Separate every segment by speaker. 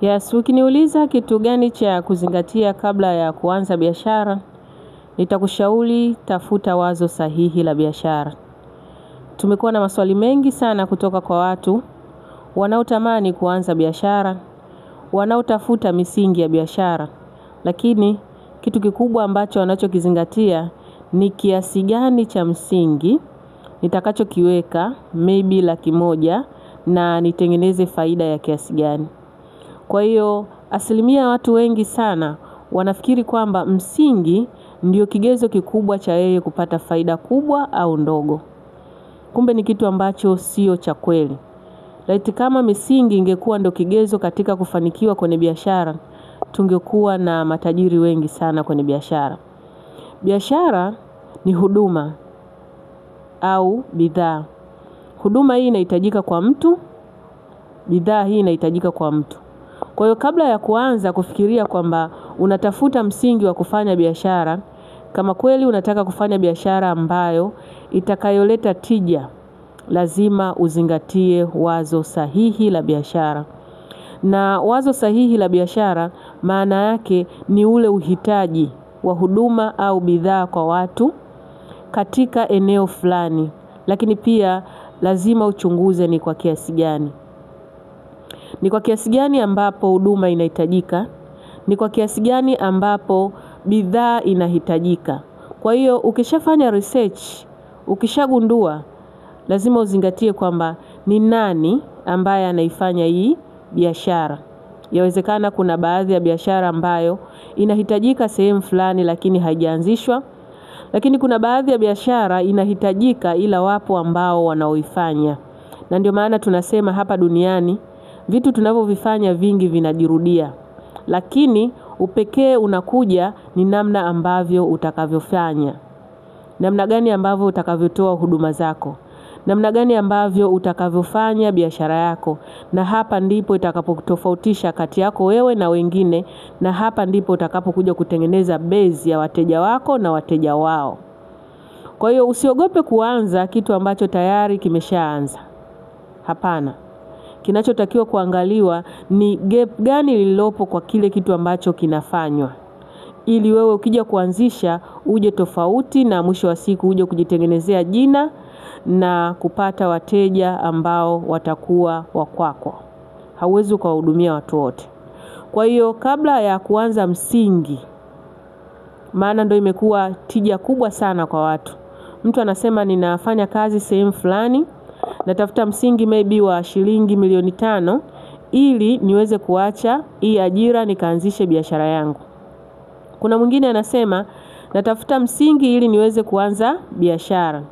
Speaker 1: Yes, ukiniuliza kitu gani cha kuzingatia kabla ya kuanza biashara, nitakushauri tafuta wazo sahihi la biashara. Tumekuwa na maswali mengi sana kutoka kwa watu wanaotamani kuanza biashara, wanaotafuta misingi ya biashara, lakini kitu kikubwa ambacho wanachokizingatia ni kiasi gani cha msingi nitakachokiweka, maybe 100,000, na nitengeneze faida ya kiasi gani. Kwa hiyo asilimia watu wengi sana wanafikiri kwamba msingi ndio kigezo kikubwa cha yeye kupata faida kubwa au ndogo. Kumbe ni kitu ambacho sio cha kweli. Laiti kama misingi ingekuwa ndio kigezo katika kufanikiwa kwenye biashara, tungekuwa na matajiri wengi sana kwenye biashara. Biashara ni huduma au bidhaa. Huduma hii inahitajika kwa mtu, bidhaa hii inahitajika kwa mtu. Kwa hiyo kabla ya kuanza kufikiria kwamba unatafuta msingi wa kufanya biashara, kama kweli unataka kufanya biashara ambayo itakayoleta tija, lazima uzingatie wazo sahihi la biashara. Na wazo sahihi la biashara maana yake ni ule uhitaji wa huduma au bidhaa kwa watu katika eneo fulani, lakini pia lazima uchunguze ni kwa kiasi gani. Ni kwa kiasi gani ambapo huduma inahitajika? Ni kwa kiasi gani ambapo bidhaa inahitajika? Kwa hiyo ukishafanya research, ukishagundua, lazima uzingatie kwamba ni nani ambaye anaifanya hii biashara. Yawezekana kuna baadhi ya biashara ambayo inahitajika sehemu fulani lakini haijaanzishwa. Lakini kuna baadhi ya biashara inahitajika ila wapo ambao wanaoifanya. Na ndio maana tunasema hapa duniani vitu tunavyovifanya vingi vinajirudia, lakini upekee unakuja ni namna ambavyo utakavyofanya, namna gani ambavyo utakavyotoa huduma zako, namna gani ambavyo utakavyofanya biashara yako. Na hapa ndipo itakapotofautisha kati yako wewe na wengine, na hapa ndipo utakapokuja kutengeneza base ya wateja wako na wateja wao. Kwa hiyo usiogope kuanza kitu ambacho tayari kimeshaanza. Hapana. Kinachotakiwa kuangaliwa ni gap gani lililopo kwa kile kitu ambacho kinafanywa, ili wewe ukija kuanzisha uje tofauti na mwisho wa siku uje kujitengenezea jina na kupata wateja ambao watakuwa wa kwako. Hauwezi kuwahudumia watu wote. Kwa hiyo kabla ya kuanza msingi, maana ndio imekuwa tija kubwa sana kwa watu. Mtu anasema ninafanya kazi sehemu fulani, natafuta msingi maybe wa shilingi milioni 5 ili niweze kuacha hii ajira nikaanzishe biashara yangu. Kuna mwingine anasema natafuta msingi ili niweze kuanza biashara.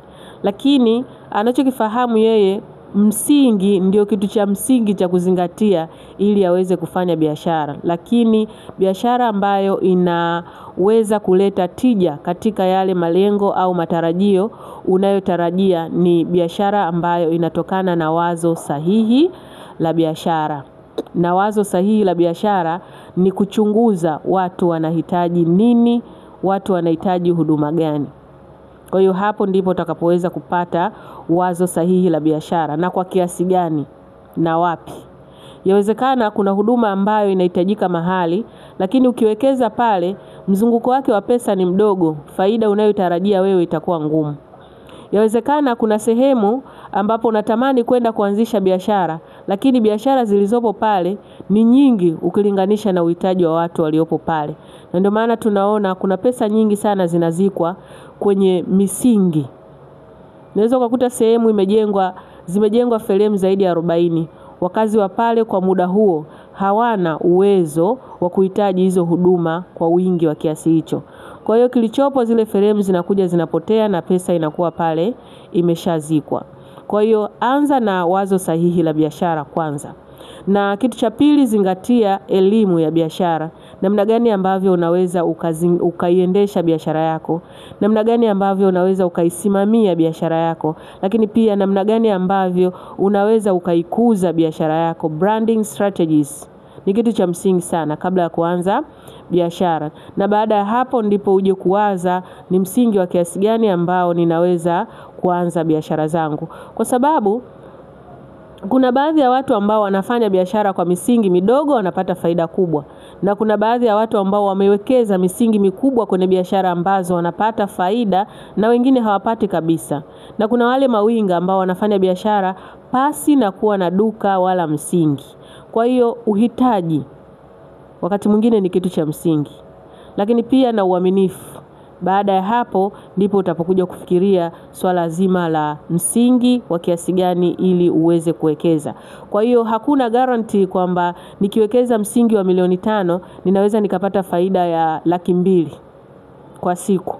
Speaker 1: Lakini anachokifahamu yeye, msingi ndio kitu cha msingi cha kuzingatia ili aweze kufanya biashara. Lakini biashara ambayo inaweza kuleta tija katika yale malengo au matarajio unayotarajia ni biashara ambayo inatokana na wazo sahihi la biashara. Na wazo sahihi la biashara ni kuchunguza watu wanahitaji nini, watu wanahitaji huduma gani. Kwa hiyo hapo ndipo utakapoweza kupata wazo sahihi la biashara, na kwa kiasi gani na wapi. Yawezekana kuna huduma ambayo inahitajika mahali, lakini ukiwekeza pale mzunguko wake wa pesa ni mdogo, faida unayotarajia wewe itakuwa ngumu. Yawezekana kuna sehemu ambapo unatamani kwenda kuanzisha biashara, lakini biashara zilizopo pale ni nyingi ukilinganisha na uhitaji wa watu waliopo pale. Na ndio maana tunaona kuna pesa nyingi sana zinazikwa kwenye misingi. Unaweza kukuta sehemu zimejengwa fremu zaidi ya 40. Wakazi wa pale kwa muda huo hawana uwezo wa kuhitaji hizo huduma kwa wingi wa kiasi hicho. Kwa hiyo kilichopo zile fremu zinakuja zinapotea na pesa inakuwa pale imeshazikwa. Kwa hiyo anza na wazo sahihi la biashara kwanza. Na kitu cha pili, zingatia elimu ya biashara. Namna gani ambavyo unaweza ukaiendesha biashara yako, namna gani ambavyo unaweza ukaisimamia biashara yako, lakini pia namna gani ambavyo unaweza ukaikuza biashara yako. Branding strategies ni kitu cha msingi sana kabla ya kuanza biashara. Na baada ya hapo ndipo uje kuwaza ni msingi wa kiasi gani ambao ninaweza kuanza biashara zangu. Kwa sababu Kuna baadhi ya watu ambao wanafanya biashara kwa misingi midogo wanapata faida kubwa. Na kuna baadhi ya watu ambao wamewekeza misingi mikubwa kwenye biashara ambazo wanapata faida na wengine hawapati kabisa. Na kuna wale mawinga ambao wanafanya biashara pasi na kuwa na duka wala msingi. Kwa hiyo uhitaji wakati mwingine ni kitu cha msingi. Lakini pia na uaminifu. Baada ya hapo ndipo utapokuja kufikiria swala zima la msingi wa kiasi gani ili uweze kuwekeza. Kwa hiyo hakuna guarantee kwamba nikiwekeza msingi wa milioni 5 ninaweza nikapata faida ya 200,000 kwa siku.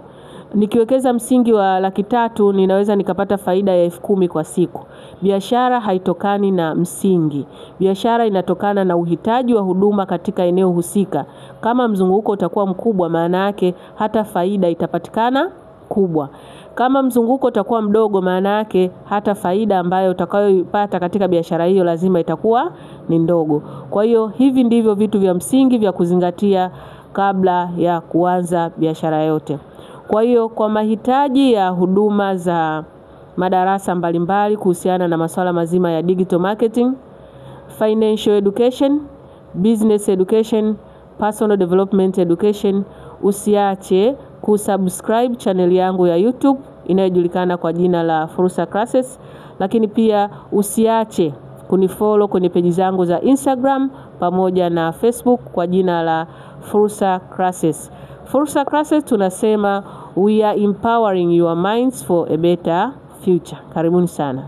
Speaker 1: Nikiwekeza msingi wa 300,000 ninaweza nikapata faida ya 10,000 kwa siku. Biashara haitokani na msingi. Biashara inatokana na uhitaji wa huduma katika eneo husika. Kama mzunguko utakuwa mkubwa, maana yake hata faida itapatikana kubwa. Kama mzunguko utakuwa mdogo, maana yake hata faida ambayo utakayoipata katika biashara hiyo lazima itakuwa ni ndogo. Kwa hiyo hivi ndivyo vitu vya msingi vya kuzingatia kabla ya kuanza biashara yote. Kwa hiyo kwa mahitaji ya huduma za madarasa mbalimbali kuhusiana na masuala mazima ya digital marketing, financial education, business education, personal development education, usiache kusubscribe channel yangu ya YouTube inayojulikana kwa jina la Fursa Classes, lakini pia usiache kunifollow kwenye peji zangu za Instagram pamoja na Facebook kwa jina la Fursa Classes. Fursa Classes tunasema we are empowering your minds for a better future. Karibuni sana.